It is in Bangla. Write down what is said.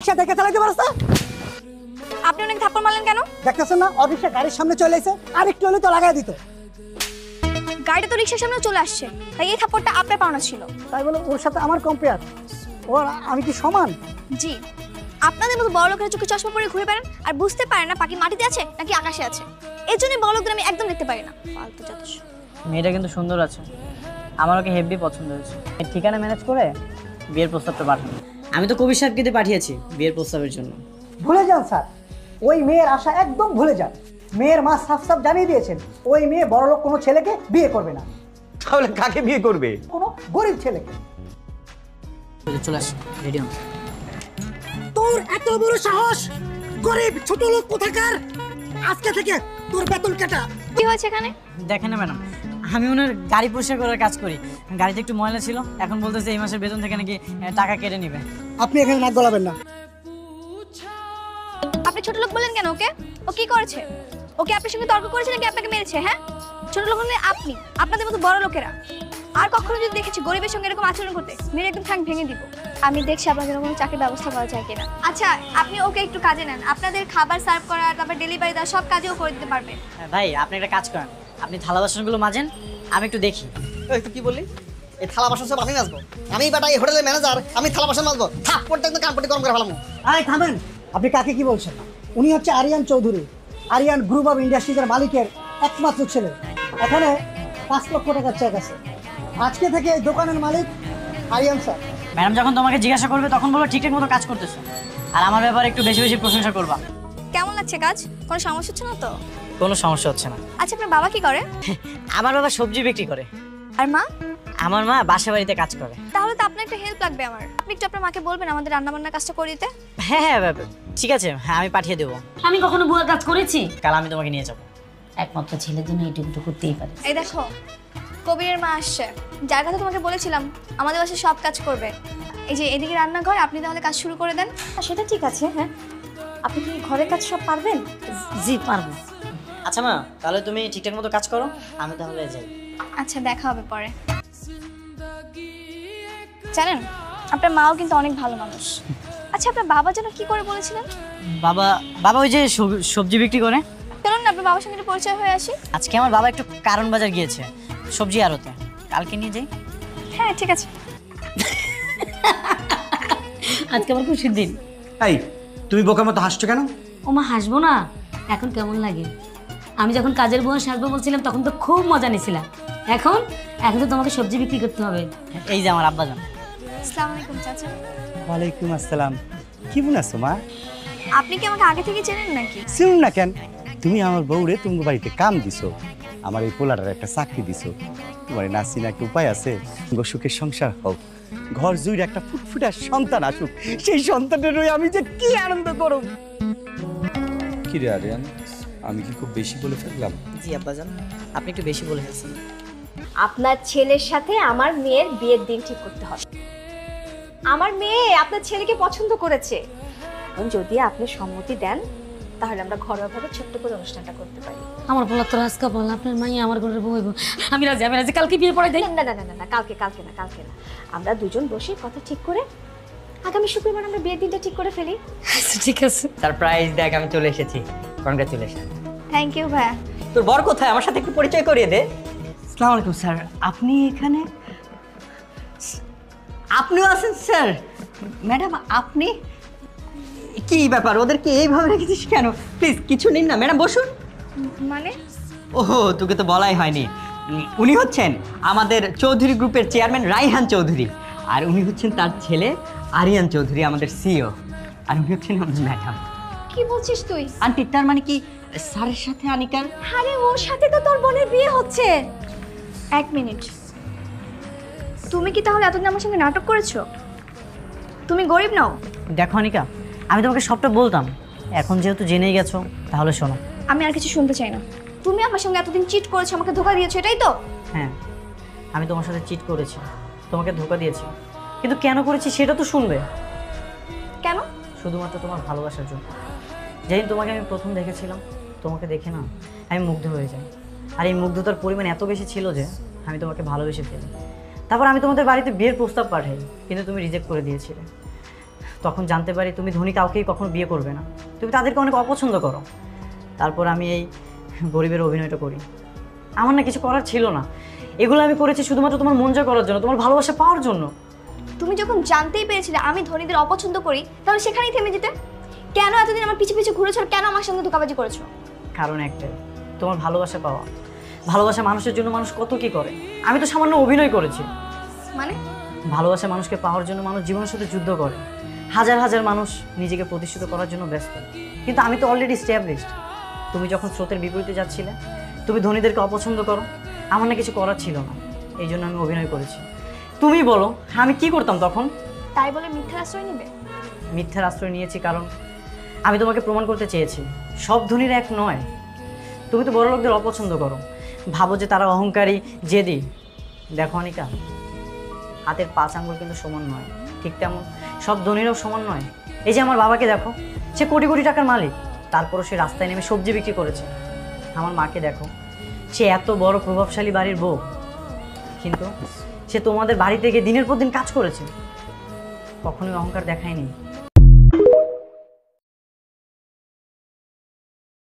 রিকশা দেখে চালাতে পারছ না? আপনি অনেক থাপ্পড় মারলেন কেন? দেখতেছেন না অফিসে গাড়ির সামনে চলে এসে আরেকটু হলে তো লাগাই দিত। গাড়িটা তো রিকশার সামনে চলে আসছে, তাই এই থাপ্পড়টা আপনার পাওনা ছিল। তাই বলে ওর সাথে আমার কম্পেয়ার? ওর আমি কি সমান? জি, আপনাদের মতো বড় লোকেরা চোখে চশমা পরে ঘুরে বেড়ান আর বুঝতে পারেন না পাখি মাটিতে আছে নাকি আকাশে আছে। এই জন্যই বড় লোকদের আমি একদম দেখতে পারি না। ফালতু যত সব। মেয়েটা কিন্তু সুন্দর আছে, আমার ওকে হেভি পছন্দ হয়েছে। এর ঠিকানা ম্যানেজ করে বিয়ের প্রস্তাবটা পাঠানো। আমি তো কবির সাহেবকে দিয়ে পাঠিয়েছি বিয়ের প্রস্তাবের জন্য। ভুলে যান স্যার, ওই মেয়ের আশা একদম ভুলে যান। মেয়ের মা সাফ সাফ জানিয়ে দিয়েছেন ওই মেয়ে বড়লোক কোনো ছেলেকে বিয়ে করবে না। তাহলে কাকে বিয়ে করবে? কোনো গরিব ছেলেকে। চলে আসি, রেডি হন। তোর এত বড় সাহস! গরিব ছোট লোক কোথাকার! আজকে থেকে তোর বেতন কাটা। কি হয়েছে এখানে? দেখেন না ম্যাডাম, আমি ওনার গাড়ি পরিষ্কার করার কাজ করি। গাড়িতে একটু ময়লা ছিল, এখন বলতেছে এই মাসের বেতন থেকে নাকি টাকা কেটে নেবে। আপনি এখানে নাক গলাবেন না। আপনি ছোট লোক বলেন কেন ওকে? ও কি করেছে? ওকে আপনার সঙ্গে তর্ক করেছে নাকি আপনাকে মেরেছে? হ্যাঁ, ছোট লোক হলে আপনি, আপনাদের মতো বড় লোকেরা। আর কখনো যদি দেখেছি গরিবের সঙ্গে এরকম আচরণ করতে, মেরে একদম ঠ্যাং ভেঙে দিব। আমি দেখছি আপনাদের কোনো চাকরির ব্যবস্থা করা যায় কিনা। আচ্ছা, আপনি ওকে একটু কাজে নেন, আপনাদের খাবার সার্ভ করা, তারপর ডেলিভারি দেওয়া সব কাজেও করে দিতে পারবে। ভাই আপনি একটা কাজ করেন, আপনি থালা বাসনগুলো মাজেন, আমি একটু দেখি। এই তুই কি বললি? এই থালা বাসন সব আমি মাজবো? আমি বেটা এই হোটেলের ম্যানেজার, আমি থালা বাসন মাজবো? থাপ্পড়টা একদম কানপটি গরম করে ফেলামু। আরে থামেন, আপনি কাকে কি বলছেন? উনি হচ্ছে আরিয়ান চৌধুরী, আরিয়ান গ্রুপ অফ ইন্ডাস্ট্রিজের মালিকের একমাত্র ছেলে। এখানে 5 লক্ষ টাকার চেক আছে। আজকে থেকে এই দোকানের মালিক আরিয়ান স্যার। ম্যাডাম যখন তোমাকে জিজ্ঞাসা করবে তখন বলবো ঠিকঠাক মতো কাজ করতেছে, আর আমার ব্যাপারে একটু বেশি বেশি প্রশংসা করবা। কেমন লাগছে কাজ? কোনো সমস্যা হচ্ছে না তো? কোনো সমস্যা হচ্ছে না। আচ্ছা, আপনার বাবা কি করে? আমার বাবা সবজি বিক্রি করে, আর মা? আমার মা বাসা বাড়িতে কাজ করে। তাহলে তো আপনার একটা হেল্প লাগবে আমার। আপনি একটু আপনার মাকে বলবেন আমাদের রান্না বান্নার কাজটা করে দিতে। হ্যাঁ হ্যাঁ ঠিক আছে, হ্যাঁ আমি পাঠিয়ে দেবো। আমি কখনো বুয়া কাজ করেছি? কাল আমি তোমাকে নিয়ে যাবো। একমাত্র ছেলের জন্য এইটুকু করতেই পারে। এই দেখো, কবিরের মা আসছে, যার কথা তোমাকে বলেছিলাম আমাদের বাসায় সব কাজ করবে। এই যে এদিকে রান্নাঘর, আপনি তাহলে কাজ শুরু করে দেন। সেটা ঠিক আছে। হ্যাঁ, আপনি কি ঘরের কাজ সব পারবেন? জি পারবো। আচ্ছা মা, তাহলে তুমি ঠিকঠাক মতো কাজ করো, আমি তাহলে যাই। আচ্ছা, দেখা হবে পরে। জানেন, আপনার মাও কিন্তু অনেক ভালো মানুষ। আচ্ছা, আপনার বাবা যেন কি করে বলেছিলেন? বাবা বাবা ওই যে সবজি বিক্রি করে। চলুন না আপনার বাবার সঙ্গে একটু পরিচয় হয়ে আসি। আজকে আমার বাবা একটু কারণ বাজার গিয়েছে সবজি আড়তে, কালকে নিয়ে যাই। হ্যাঁ ঠিক আছে। আজকে আমার খুশির দিন। এই তুমি বোকার মতো হাসছো কেন? ও মা, হাসবো না? এখন কেমন লাগে? আমি যখন কাজের বুয়া সাজবো বলছিলাম তখন তো খুব মজা নিছিলাম। এখন এখন তো তোমাকে সবজি বিক্রি করতে হবে। এই যে আমার আব্বাজান। আসসালামু আলাইকুম চাচা। ওয়ালাইকুম আসসালাম। কেমন আছো মা? আপনি কি আমাকে আগে থেকে চেনেন নাকি? চিনুন না কেন? তুমি আমার বউরে তোমার বাড়িতে কাম দিছো, আমার এই পোলাটার একটা চাকরি দিছো। তোমার না চিনা একটা উপায় আছে? সুখের সংসার হোক, ঘর জুড়ে একটা ফুটফুটার সন্তান আসুক, সেই সন্তানের রয়ে আমি যে কি আনন্দ করব। কি রে আরিয়ান, আমি কি খুব বেশি বলে ফেললাম? জি আব্বাজান, আপনি একটু বেশি বলে ফেলছেন। আপনার ছেলের সাথে আমার মেয়ের বিয়ের দিন ঠিক করতে হবে। আমার মেয়ে আপনার ছেলেকে পছন্দ করেছে। এখন যদি আপনি সম্মতি দেন তাহলে আমরা ঘরোয়াভাবে ছোট্ট করে অনুষ্ঠানটা করতে পারি। আমার বলা তো রাজকা বল, আপনার মাইয়া আমার ঘরের বউ হইব। আমি রাজি, আমি রাজি। কালকে বিয়ে পড়াই দেই। না না না না না, কালকে না। আমরা দুজন বসে কথা ঠিক করে আগামী শুক্রবার আমরা বিয়ের দিনটা ঠিক করে ফেলি। আচ্ছা ঠিক আছে। সারপ্রাইজ দেখ, আমি চলে এসেছি। কংগ্রাচুলেশন। থ্যাংক ইউ ভাইয়া। তোর বর কোথায়? আমার সাথে একটু পরিচয় করিয়ে দে। আসসালামু আলাইকুম স্যার, আপনি এখানে? আপনিও আছেন স্যার? ম্যাডাম আপনি কি ব্যাপার, ওদেরকে এইভাবে রেখেছিস কেন? প্লিজ কিছু নিন না ম্যাডাম, বসুন। মানে? ওহো, তোকে তো বলাই হয়নি। উনি হচ্ছেন আমাদের চৌধুরী গ্রুপের চেয়ারম্যান রাইহান চৌধুরী, আর উনি হচ্ছেন তার ছেলে আরিয়ান চৌধুরী, আমাদের সিইও, আর উনি হচ্ছেন আমাদের ম্যাডাম। কি বলছিস তুই? আন্টি তার মানে কি স্যারের সাথে আনিকার? আরে ওর সাথে তো তোর বোনের বিয়ে হচ্ছে। এক মিনিট, তুমি কি তাহলে এতদিন আমার সঙ্গে নাটক করেছো? তুমি গরিব নাও? দেখো অনিকা, আমি তোমাকে সবটা বলতাম, এখন যেহেতু জেনেই গেছো তাহলে শোনো। আমি আর কিছু শুনতে চাই না। তুমি আমার সঙ্গে এতদিন চিট করেছো, আমাকে ধোকা দিয়েছো, এটাই তো? হ্যাঁ, আমি তোমার সাথে চিট করেছি, তোমাকে ধোকা দিয়েছি, কিন্তু কেন করেছি সেটা তো শুনবে। কেন? শুধুমাত্র তোমার ভালোবাসার জন্য। যেদিন তোমাকে আমি প্রথম দেখেছিলাম, তোমাকে দেখে না আমি মুগ্ধ হয়ে যাই, আর এই মুগ্ধতার পরিমাণ এত বেশি ছিল যে আমি তোমাকে ভালোবেসে ফেলি। তারপর আমি তোমাদের বাড়িতে বিয়ের প্রস্তাব পাঠাই, কিন্তু তুমি রিজেক্ট করে দিয়েছিলে। তখন জানতে পারি তুমি ধনী কাউকেই কখনো বিয়ে করবে না, তুমি তাদেরকে অনেক অপছন্দ করো। তারপর আমি এই গরিবের অভিনয়টা করি। আমার না কিছু করার ছিল না, এগুলো আমি করেছি শুধুমাত্র তোমার মন জয় করার জন্য, তোমার ভালোবাসা পাওয়ার জন্য। তুমি যখন জানতেই পেরেছিলে আমি ধনীদের অপছন্দ করি, তাহলে সেখানেই থেমে যেতে। কেন এতদিন আমার পিছু পিছু ঘুরেছো, আর কেন আমার সঙ্গে ধোঁকাবাজি করেছো? কারণ একটাই, তোমার ভালোবাসা পাওয়া। ভালোবাসা মানুষের জন্য মানুষ কত কি করে, আমি তো সামান্য অভিনয় করেছি। মানে ভালোবাসা মানুষকে পাওয়ার জন্য মানুষ জীবনের সাথে যুদ্ধ করে, হাজার হাজার মানুষ নিজেকে প্রতিষ্ঠিত করার জন্য ব্যস্ত, কিন্তু আমি তো অলরেডি এস্টাবলিশড। তুমি যখন স্রোতের বিপরীতে যাচ্ছিলে, তুমি ধনীদেরকে অপছন্দ করো, আমার না কিছু করার ছিল না, এই জন্য আমি অভিনয় করেছি। তুমি বলো আমি কি করতাম তখন? তাই বলে মিথ্যার আশ্রয় নিবে? মিথ্যার আশ্রয় নিয়েছি কারণ আমি তোমাকে প্রমাণ করতে চেয়েছি সব ধনীরা এক নয়। তুমি তো বড় লোকদের অপছন্দ করো, ভাবো যে তারা অহংকারী, জেদি। দেখো অনিকা, হাতের 5 আঙ্গুল কিন্তু সমান নয়, ঠিক তেমন সব ধনীরাও সমান নয়। এই যে আমার বাবাকে দেখো, সে কোটি কোটি টাকার মালিক, তারপরও সে রাস্তায় নেমে সবজি বিক্রি করেছে। আমার মাকে দেখো, সে এত বড় প্রভাবশালী বাড়ির বউ, কিন্তু সে তোমাদের বাড়ি থেকে দিনের পর দিন কাজ করেছে, কখনোই অহংকার দেখায়নি।